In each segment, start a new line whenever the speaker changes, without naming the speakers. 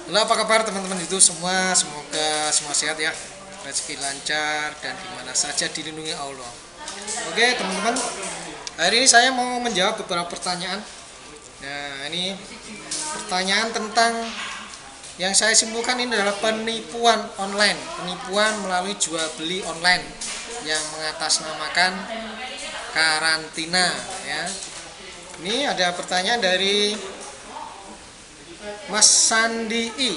Halo, apa kabar teman-teman itu semua? Semoga semua sehat ya, rezeki lancar dan dimana saja dilindungi Allah. Oke teman-teman, hari ini saya mau menjawab beberapa pertanyaan. Nah ini pertanyaan tentang yang saya simpulkan ini adalah penipuan online, penipuan melalui jual beli online yang mengatasnamakan karantina ya. Ini ada pertanyaan dari Mas Sandi I.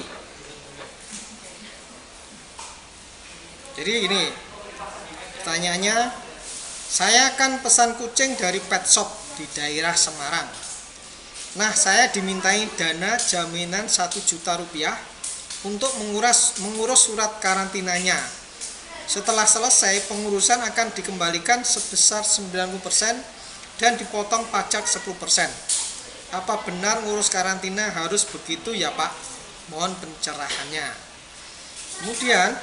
Jadi gini, pertanyaannya, saya akan pesan kucing dari pet shop di daerah Semarang. Nah, saya dimintai dana jaminan 1 juta rupiah untuk mengurus surat karantinanya. Setelah selesai, pengurusan akan dikembalikan sebesar 90% dan dipotong pajak 10%. Apa benar ngurus karantina harus begitu ya Pak? Mohon pencerahannya. Kemudian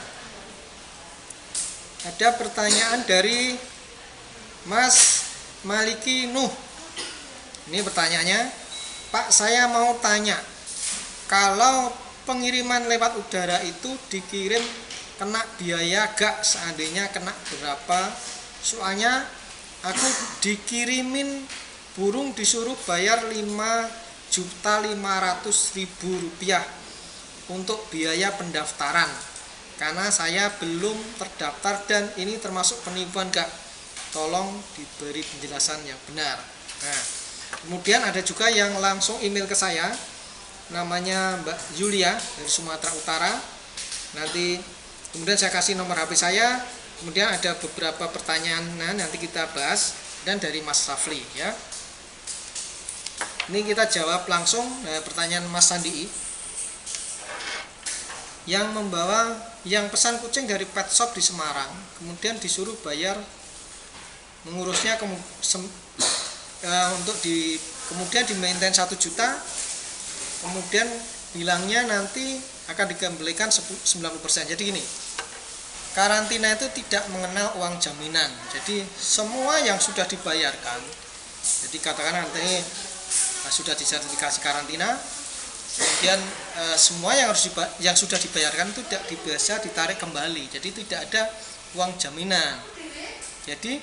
ada pertanyaan dari Mas Maliki Nuh. Ini pertanyaannya, Pak, saya mau tanya, kalau pengiriman lewat udara itu dikirim kena biaya gak? Seandainya kena berapa? Soalnya aku dikirimin burung disuruh bayar 5.500.000 rupiah untuk biaya pendaftaran karena saya belum terdaftar dan ini termasuk penipuan gak? Tolong diberi penjelasan yang benar. Nah, kemudian ada juga yang langsung email ke saya, namanya Mbak Yulia dari Sumatera Utara. Nanti kemudian saya kasih nomor HP saya. Kemudian ada beberapa pertanyaan nanti kita bahas, dan dari Mas Rafli ya. Ini kita jawab langsung pertanyaan Mas Sandi yang pesan kucing dari pet shop di Semarang, kemudian disuruh bayar mengurusnya kemudian di-maintain 1 juta, kemudian bilangnya nanti akan dikembalikan 90%. Jadi gini, karantina itu tidak mengenal uang jaminan. Jadi semua yang sudah dibayarkan, jadi katakan nanti sudah disertifikasi karantina, kemudian semua yang sudah dibayarkan itu tidak bisa ditarik kembali. Jadi tidak ada uang jaminan. Jadi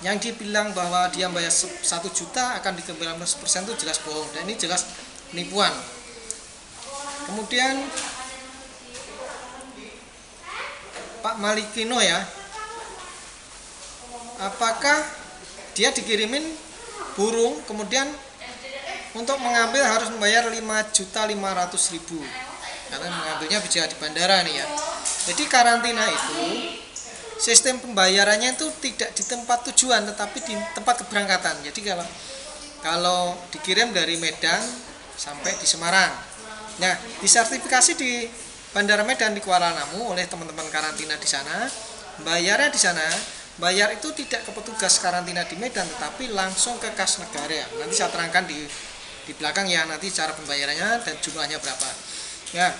yang dibilang bahwa dia bayar 1 juta akan dikembalikan 100% itu jelas bohong, dan ini jelas penipuan. Kemudian Pak Malikino ya, apakah dia dikirimin burung kemudian untuk mengambil harus membayar 5.500.000 karena mengambilnya bisa di bandara nih ya. Jadi karantina itu sistem pembayarannya itu tidak di tempat tujuan tetapi di tempat keberangkatan. Jadi kalau dikirim dari Medan sampai di Semarang, nah disertifikasi di Bandara Medan di Kuala Namu oleh teman-teman karantina di sana, bayarnya di sana. Bayar itu tidak ke petugas karantina di Medan tetapi langsung ke kas negara. Nanti saya terangkan di belakang ya, nanti cara pembayarannya dan jumlahnya berapa. Ya,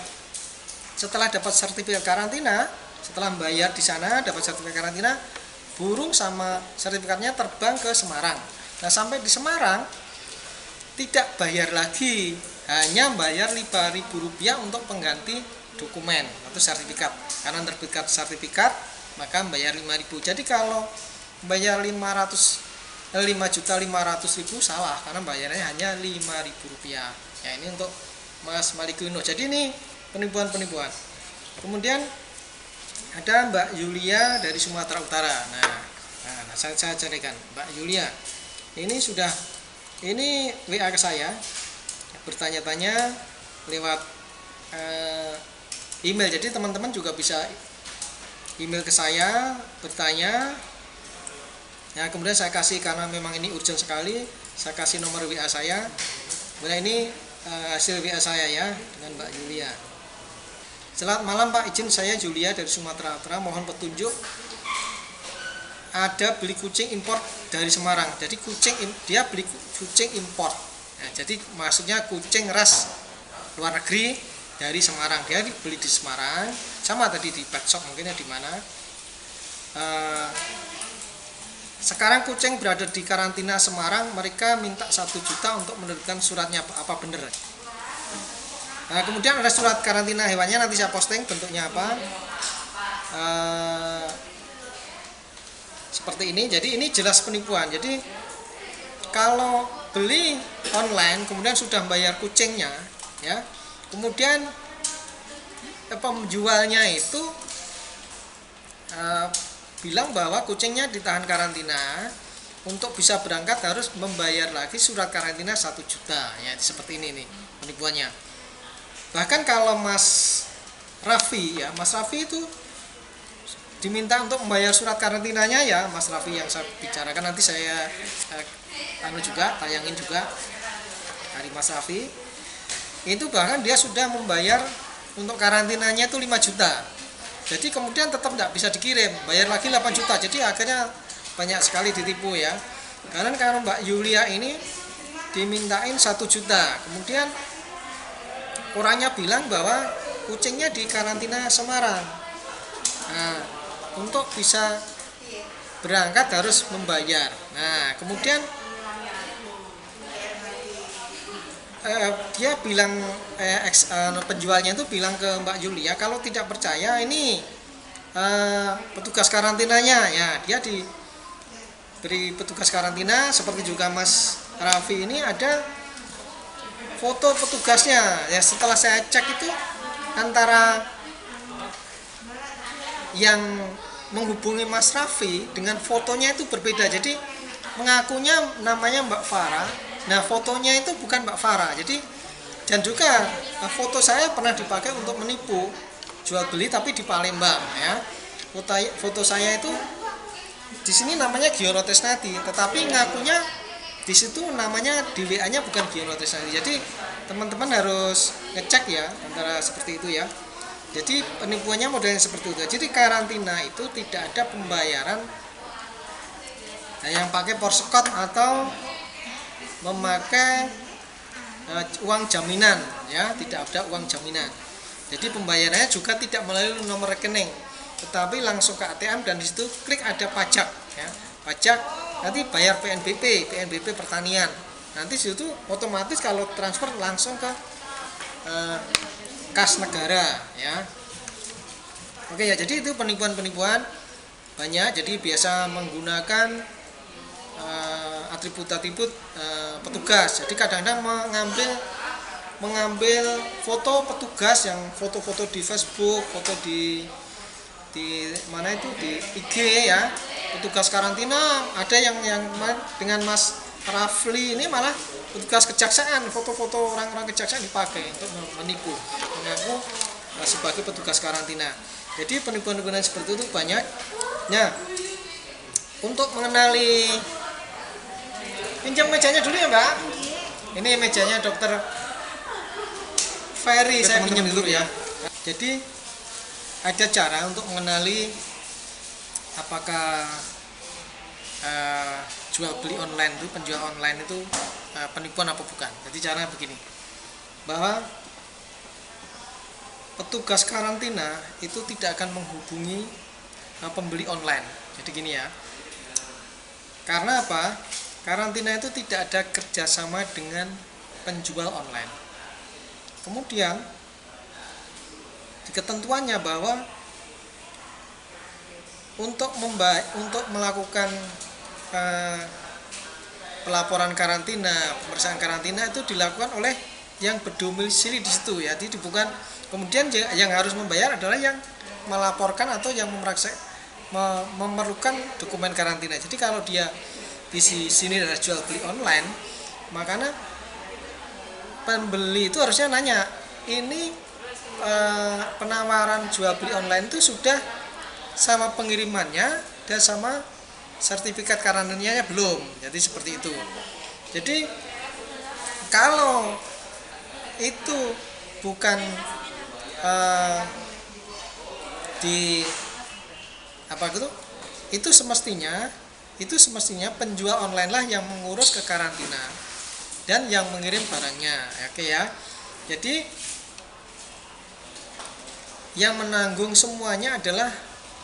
setelah dapat sertifikat karantina, setelah bayar di sana dapat sertifikat karantina, burung sama sertifikatnya terbang ke Semarang. Nah, sampai di Semarang tidak bayar lagi, hanya bayar 5.000 rupiah untuk pengganti dokumen atau sertifikat. Karena terbitkan sertifikat maka bayar 5.000. Jadi kalau bayar 5.500.000 salah, karena bayarnya hanya 5.000 rupiah. Ya, ini untuk Mas Malikuno. Jadi ini penipuan-penipuan. Kemudian ada Mbak Yulia dari Sumatera Utara. Nah saya carikan Mbak Yulia. Ini WA ke saya, bertanya-tanya lewat email. Jadi teman-teman juga bisa email ke saya bertanya. Ya, kemudian saya kasih, karena memang ini urgent sekali, saya kasih nomor WA saya. Kemudian ini hasil WA saya ya dengan Mbak Yulia. Selamat malam Pak, izin saya Julia dari Sumatera Utara, mohon petunjuk. Ada beli kucing impor dari Semarang. Jadi dia beli kucing impor. Nah, jadi maksudnya kucing ras luar negeri dari Semarang. Dia beli di Semarang, sama tadi di pet shop mungkinnya di mana. Sekarang kucing berada di karantina Semarang, mereka minta 1 juta untuk menerbitkan suratnya. Apa benar? Nah, kemudian ada surat karantina hewannya, nanti saya posting bentuknya apa. Seperti ini. Jadi ini jelas penipuan. Jadi kalau beli online kemudian sudah bayar kucingnya, ya, kemudian penjualnya itu bilang bahwa kucingnya ditahan karantina, untuk bisa berangkat harus membayar lagi surat karantina 1 juta, ya seperti ini nih penipuannya. Bahkan kalau Mas Raffi, ya Mas Raffi itu diminta untuk membayar surat karantinanya, ya Mas Raffi yang saya bicarakan, nanti saya juga tayangin juga dari Mas Raffi. Itu bahkan dia sudah membayar untuk karantinanya itu 5 juta. Jadi kemudian tetap tidak bisa dikirim, bayar lagi 8 juta. Jadi akhirnya banyak sekali ditipu, ya. Karena kalau Mbak Yulia ini dimintain 1 juta, kemudian orangnya bilang bahwa kucingnya di karantina Semarang. Nah, untuk bisa berangkat harus membayar. Nah, kemudian dia bilang penjualnya itu bilang ke Mbak Yulia, kalau tidak percaya ini petugas karantinanya, ya dia diberi petugas karantina. Seperti juga Mas Raffi ini ada foto petugasnya, ya setelah saya cek itu antara yang menghubungi Mas Raffi dengan fotonya itu berbeda. Jadi mengakunya namanya Mbak Farah, nah fotonya itu bukan Mbak Farah. Jadi dan juga foto saya pernah dipakai untuk menipu jual beli tapi di Palembang, ya. Foto saya itu di sini namanya Giono Tresnadi, tetapi ngakunya di situ namanya di WA-nya bukan Giono Tresnadi. Jadi teman-teman harus ngecek, ya, antara seperti itu, ya. Jadi penipuannya modelnya seperti itu. Jadi karantina itu tidak ada pembayaran yang pakai porsekot atau memakai uang jaminan, ya, tidak ada uang jaminan. Jadi pembayarannya juga tidak melalui nomor rekening, tetapi langsung ke ATM dan di situ klik ada pajak, ya. Pajak nanti bayar PNBP pertanian. Nanti situ otomatis kalau transfer langsung ke kas negara, ya. Oke, ya, jadi itu penipuan-penipuan banyak. Jadi biasa menggunakan atribut-atribut petugas. Jadi kadang-kadang mengambil foto petugas, yang foto-foto di Facebook, foto di mana itu di IG, ya, petugas karantina. Ada yang dengan Mas Rafli ini malah petugas kejaksaan, foto-foto orang-orang kejaksaan dipakai untuk menipu, mengaku sebagai petugas karantina. Jadi penipuan-penipuan seperti itu banyak. Nah, untuk mengenali, pinjam mejanya dulu ya Mbak. Ini mejanya Dokter Ferry, saya pinjam dulu, ya. Jadi ada cara untuk mengenali apakah jual beli online itu, penjual online itu penipuan apa bukan. Jadi caranya begini, bahwa petugas karantina itu tidak akan menghubungi pembeli online. Jadi gini, ya, karena apa? Karantina itu tidak ada kerjasama dengan penjual online. Kemudian di ketentuannya bahwa untuk melakukan pelaporan karantina, pemeriksaan karantina itu dilakukan oleh yang berdomisili di situ, ya. Jadi bukan, kemudian yang harus membayar adalah yang melaporkan atau yang memerlukan dokumen karantina. Jadi kalau dia di sini adalah jual beli online, makanya pembeli itu harusnya nanya, ini penawaran jual beli online itu sudah sama pengirimannya dan sama sertifikat karantinanya belum. Jadi seperti itu. Jadi kalau itu bukan itu semestinya penjual online lah yang mengurus ke karantina dan yang mengirim barangnya. Oke, ya. Jadi yang menanggung semuanya adalah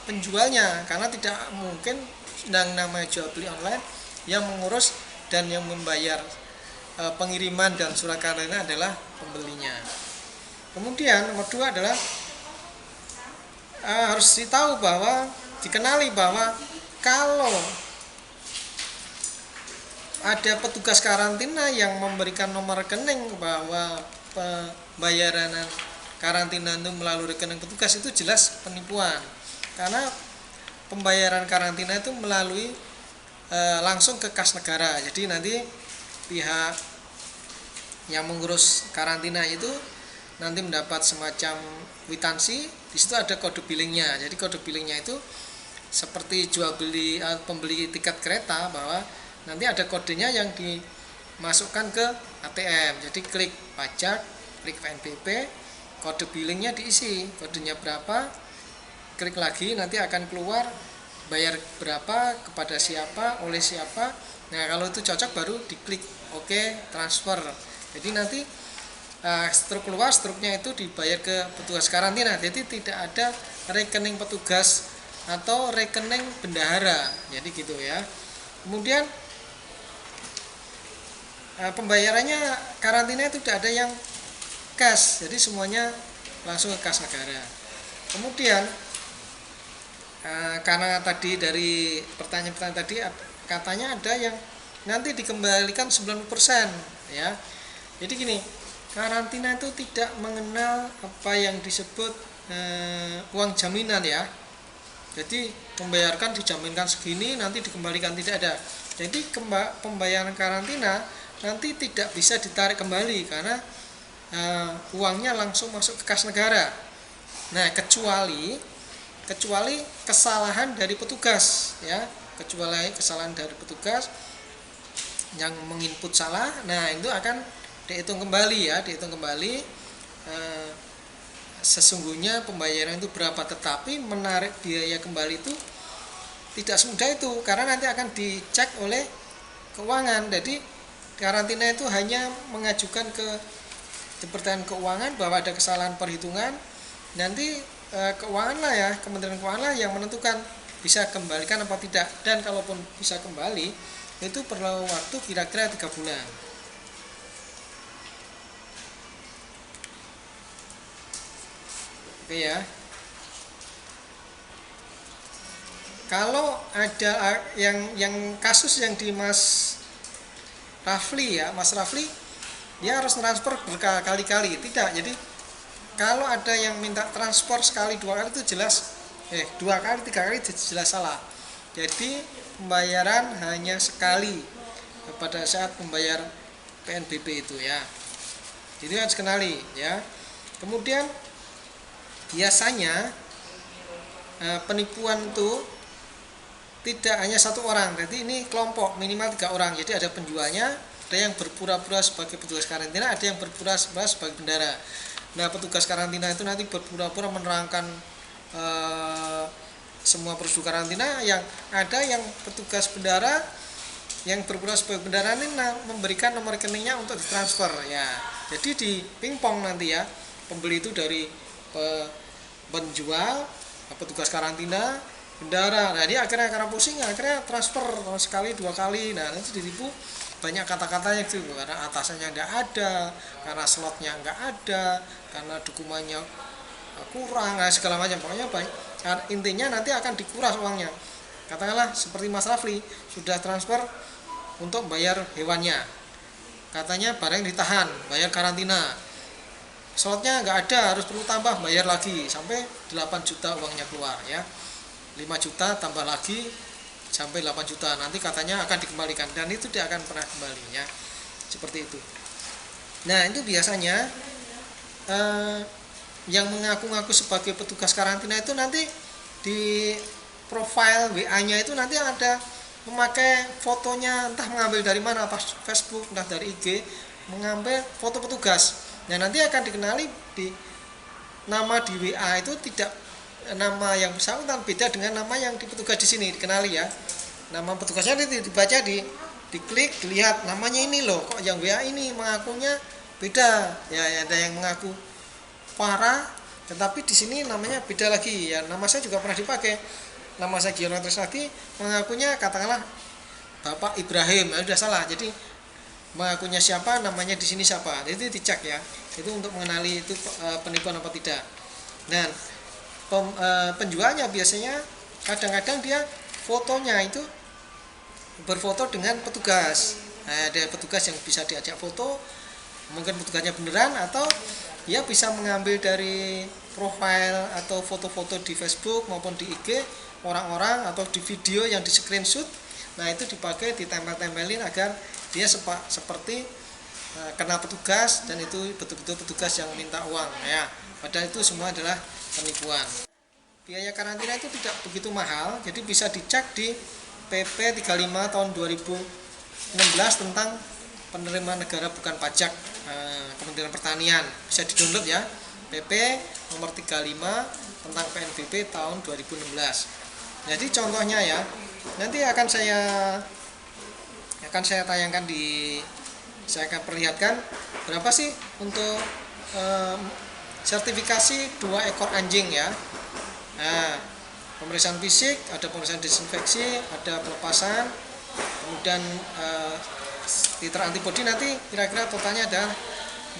penjualnya, karena tidak mungkin yang namanya jual beli online yang mengurus dan yang membayar pengiriman dan surat karantina adalah pembelinya. Kemudian nomor 2 adalah harus dikenali bahwa kalau ada petugas karantina yang memberikan nomor rekening bahwa pembayaran karantina itu melalui rekening petugas, itu jelas penipuan. Karena pembayaran karantina itu melalui langsung ke kas negara. Jadi nanti pihak yang mengurus karantina itu nanti mendapat semacam kwitansi, di situ ada kode billingnya. Jadi kode billingnya itu seperti jual beli pembeli tiket kereta, bahwa nanti ada kodenya yang dimasukkan ke ATM. Jadi klik pajak, klik PNBP, kode billingnya diisi, kodenya berapa, klik lagi, nanti akan keluar bayar berapa, kepada siapa, oleh siapa. Nah kalau itu cocok baru diklik oke, transfer. Jadi nanti struk keluar, struknya itu dibayar ke petugas karantina. Jadi tidak ada rekening petugas atau rekening bendahara. Jadi gitu ya. Kemudian pembayarannya karantina itu tidak ada yang cash, jadi semuanya langsung ke kas negara. Kemudian karena tadi dari pertanyaan-pertanyaan tadi katanya ada yang nanti dikembalikan 90% ya. Jadi gini, karantina itu tidak mengenal apa yang disebut uang jaminan ya. Jadi membayarkan dijaminkan segini, nanti dikembalikan, tidak ada. Jadi pembayaran karantina nanti tidak bisa ditarik kembali karena uangnya langsung masuk ke kas negara. Nah kecuali kesalahan dari petugas ya, kecuali kesalahan dari petugas yang menginput salah, nah itu akan dihitung kembali ya, sesungguhnya pembayaran itu berapa. Tetapi menarik biaya kembali itu tidak semudah itu, karena nanti akan dicek oleh keuangan. Jadi karantina itu hanya mengajukan ke Departemen Keuangan bahwa ada kesalahan perhitungan, nanti keuangan lah ya, Kementerian Keuangan lah yang menentukan bisa kembalikan apa tidak. Dan kalaupun bisa kembali, itu perlu waktu kira-kira 3 bulan. Oke ya. Kalau ada yang kasus yang di Mas Rafli ya, Mas Rafli dia harus transfer berkali-kali, tidak. Jadi kalau ada yang minta transfer sekali, 2 kali itu jelas 2 kali, 3 kali jelas salah. Jadi pembayaran hanya sekali pada saat membayar PNBP itu ya. Jadi harus kenali ya. Kemudian biasanya penipuan itu tidak hanya 1 orang, jadi ini kelompok minimal 3 orang. Jadi ada penjualnya, ada yang berpura-pura sebagai petugas karantina, ada yang berpura-pura sebagai bendara. Nah petugas karantina itu nanti berpura-pura menerangkan semua prosedur karantina. Yang ada yang petugas bendara yang berpura sebagai bendara ini memberikan nomor rekeningnya untuk ditransfer ya. Jadi di pingpong nanti ya, pembeli itu dari penjual, petugas karantina, bendara. Nah dia akhirnya karena pusing, akhirnya transfer sekali 2 kali. Nah nanti ditipu banyak kata-katanya gitu, karena atasannya nggak ada, karena slotnya nggak ada, karena dokumennya kurang, nah segala macam. Pokoknya intinya nanti akan dikuras uangnya. Katakanlah seperti Mas Rafli sudah transfer untuk bayar hewannya, katanya barang ditahan, bayar karantina, slotnya nggak ada, harus perlu tambah, bayar lagi sampai 8 juta uangnya keluar ya. 5 juta tambah lagi sampai 8 juta, nanti katanya akan dikembalikan, dan itu tidak akan pernah kembali ya, seperti itu. Nah itu biasanya yang mengaku-ngaku sebagai petugas karantina itu nanti di profile WA-nya itu nanti ada memakai fotonya, entah mengambil dari mana, pas Facebook, entah dari IG, mengambil foto petugas. Nah nanti akan dikenali di nama di WA itu tidak nama yang bersangkutan, beda dengan nama yang di petugas di sini dikenali ya. Nama petugasnya dibaca, diklik, dilihat namanya ini loh, kok yang WA ini mengakunya beda ya. Ada yang mengaku Farah, tetapi di sini namanya beda lagi ya. Nama saya juga pernah dipakai, nama saya Giono Trisnadi, mengakunya katakanlah Bapak Ibrahim, sudah salah. Jadi mengakunya siapa, namanya di sini siapa. Itu dicek ya. Itu untuk mengenali itu penipuan apa tidak. Nah, penjualnya biasanya kadang-kadang dia fotonya itu berfoto dengan petugas. Nah, ada petugas yang bisa diajak foto, mungkin petugasnya beneran, atau dia bisa mengambil dari profil atau foto-foto di Facebook maupun di IG orang-orang, atau di video yang di screenshot. Nah, itu dipakai ditempel-tempelin agar dia seperti kenal petugas, dan itu betul-betul petugas yang minta uang ya. Padahal itu semua adalah penipuan. Biaya karantina itu tidak begitu mahal, jadi bisa dicek di PP 35 tahun 2016 tentang penerimaan negara bukan pajak Kementerian Pertanian. Bisa di-download ya, PP nomor 35 tentang PNBP tahun 2016. Jadi contohnya ya, nanti akan saya tayangkan saya akan perlihatkan berapa sih untuk sertifikasi 2 ekor anjing ya. Nah, pemeriksaan fisik, ada pemeriksaan desinfeksi, ada pelepasan, kemudian titer antibodi, nanti kira-kira totalnya ada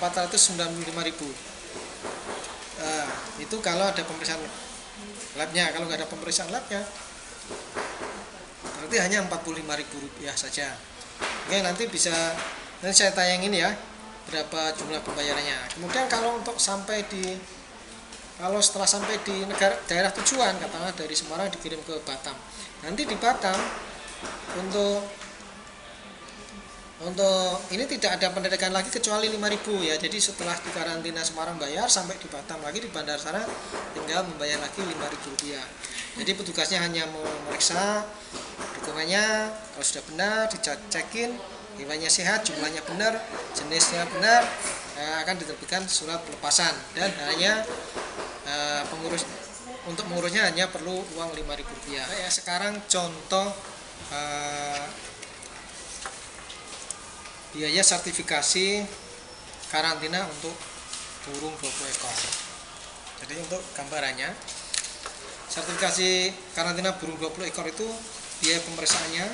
495.000. Itu kalau ada pemeriksaan labnya. Kalau nggak ada pemeriksaan labnya, berarti hanya 45.000 rupiah saja. Oke, nanti saya tayangin ya berapa jumlah pembayarannya. Kemudian kalau setelah sampai di daerah tujuan, katakanlah dari Semarang dikirim ke Batam. Nanti di Batam untuk ini tidak ada pendetekan lagi kecuali 5.000 ya. Jadi setelah di karantina Semarang bayar, sampai di Batam lagi di bandara sana tinggal membayar lagi 5.000 rupiah. Jadi petugasnya hanya memeriksa dokumennya, kalau sudah benar dicekin, hewannya sehat, jumlahnya benar, jenisnya benar, akan diterbitkan surat pelepasan, dan hanya untuk mengurusnya hanya perlu uang 5.000 rupiah. Ya, sekarang contoh biaya sertifikasi karantina untuk burung 20 ekor. Jadi untuk gambarannya, sertifikasi karantina burung 20 ekor itu biaya pemeriksaannya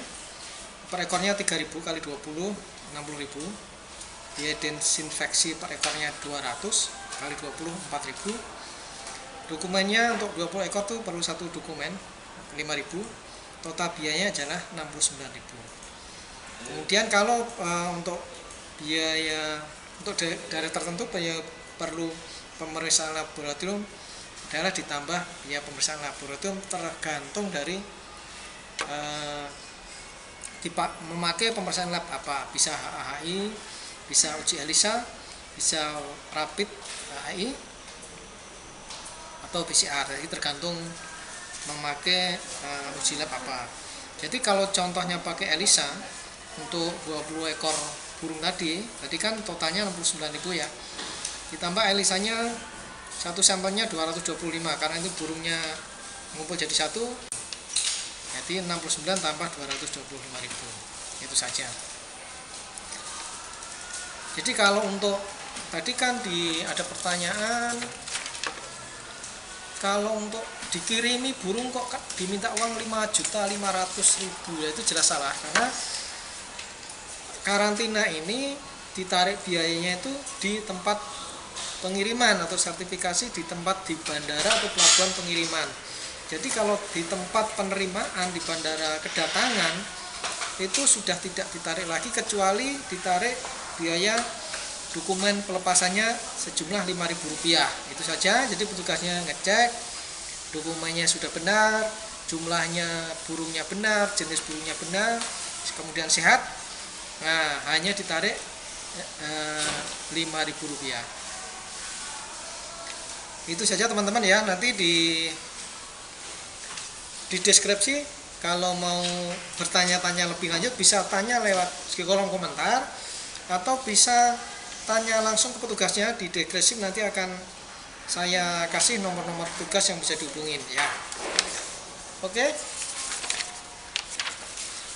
per ekornya 3.000 kali 20, 60.000. Biaya desinfeksi per ekornya 200 kali 20, 4.000. Dokumennya untuk 20 ekor tuh perlu satu dokumen 5.000. Total biayanya adalah 69.000. Kemudian kalau untuk biaya untuk daerah tertentu perlu pemeriksaan laboratorium adalah ditambah biaya pemeriksaan laboratorium, tergantung dari memakai pemeriksaan lab apa. Bisa HAI, bisa uji ELISA, bisa rapid HAI, atau PCR. Jadi tergantung memakai uji lab apa. Jadi kalau contohnya pakai ELISA untuk 20 ekor burung tadi kan totalnya 69.000 ya. Ditambah ELISA-nya satu sampelnya 225 karena itu burungnya ngumpul jadi satu. Jadi 69 tambah 225.000. Itu saja. Jadi kalau untuk tadi kan ada pertanyaan, kalau untuk dikirimi burung kok diminta uang 5.500.000, ya itu jelas salah, karena karantina ini ditarik biayanya itu di tempat pengiriman atau sertifikasi di tempat di bandara atau pelabuhan pengiriman. Jadi kalau di tempat penerimaan di bandara kedatangan itu sudah tidak ditarik lagi, kecuali ditarik biaya dokumen pelepasannya sejumlah 5.000 rupiah. Itu saja. Jadi petugasnya ngecek dokumennya sudah benar, jumlahnya burungnya benar, jenis burungnya benar, kemudian sehat. Nah, hanya ditarik 5.000 rupiah. Itu saja teman-teman ya. Nanti di deskripsi kalau mau bertanya-tanya lebih lanjut bisa tanya lewat di kolom komentar, atau bisa tanya langsung ke petugasnya di deskripsi. Nanti akan saya kasih nomor-nomor petugas yang bisa dihubungin ya. Oke.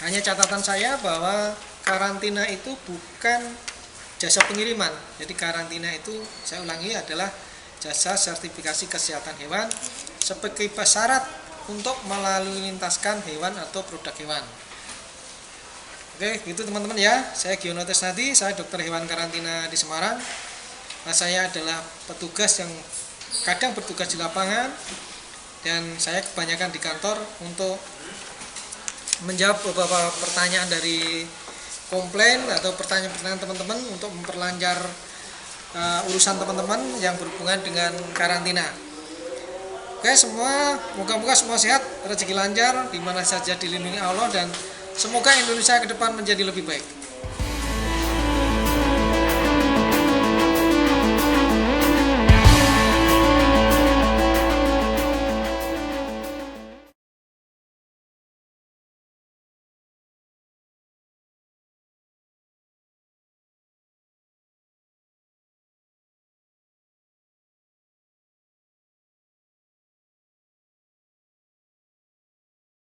Hanya catatan saya bahwa karantina itu bukan jasa pengiriman. Jadi karantina itu, saya ulangi, adalah jasa sertifikasi kesehatan hewan sebagai syarat untuk melalui lintaskan hewan atau produk hewan. Oke, gitu teman-teman ya. Saya Giono Tesnadi, saya dokter hewan karantina di Semarang. Saya adalah petugas yang kadang bertugas di lapangan, dan saya kebanyakan di kantor untuk menjawab beberapa pertanyaan dari komplain atau pertanyaan-pertanyaan teman-teman untuk memperlancar urusan teman-teman yang berhubungan dengan karantina. Oke, semua moga-moga semua sehat, rezeki lancar, di mana saja dilindungi Allah, dan semoga Indonesia ke depan menjadi lebih baik.